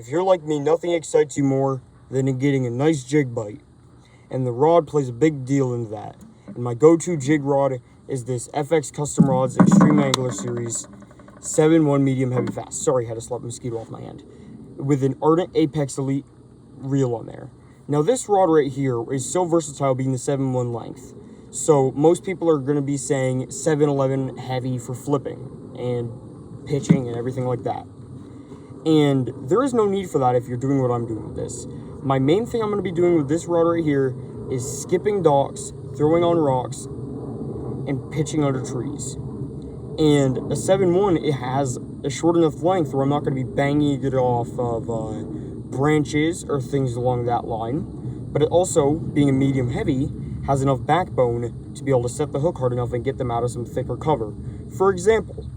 If you're like me, nothing excites you more than getting a nice jig bite. And the rod plays a big deal in that. And my go-to jig rod is this FX Custom Rods Extreme Angler Series 7-1 medium heavy fast. Sorry, I had to slap a mosquito off my hand. With an Ardent Apex Elite reel on there. Now this rod right here is so versatile, being the 7-1 length. So most people are going to be saying 7-11 heavy for flipping and pitching and everything like that. And there is no need for that if you're doing what I'm doing with this. My main thing I'm going to be doing with this rod right here is skipping docks, throwing on rocks, and pitching under trees. And a 7-1, it has a short enough length where I'm not going to be banging it off of branches or things along that line. But it also, being a medium heavy, has enough backbone to be able to set the hook hard enough and get them out of some thicker cover. For example,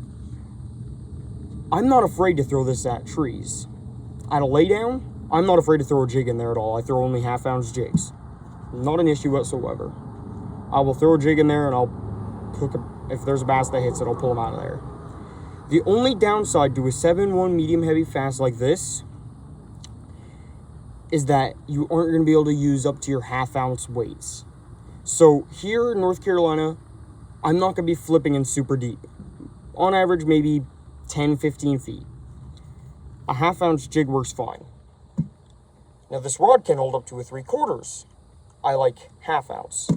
I'm not afraid to throw this at trees. At a laydown, I'm not afraid to throw a jig in there at all. I throw only half-ounce jigs. Not an issue whatsoever. I will throw a jig in there and I'll hook a, if there's a bass that hits it, I'll pull them out of there. The only downside to a 7-1 medium heavy fast like this is that you aren't going to be able to use up to your half-ounce weights. So here in North Carolina, I'm not going to be flipping in super deep. On average, maybe 10, 15 feet. A half-ounce jig works fine. Now this rod can hold up to a 3/4. I like half-ounce.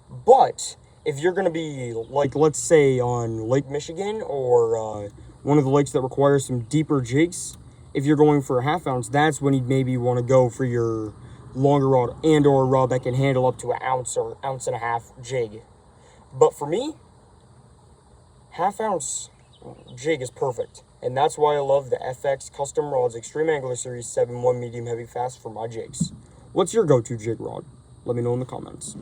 But if you're going to be, like, let's say on Lake Michigan or one of the lakes that requires some deeper jigs, if you're going for a half-ounce, that's when you'd maybe want to go for your longer rod and or a rod that can handle up to an ounce or ounce and a half jig. But for me, half-ounce jig is perfect. And that's why I love the FX Custom Rods Extreme Angler Series 7-1 medium heavy fast for my jigs. What's your go-to jig rod? Let me know in the comments.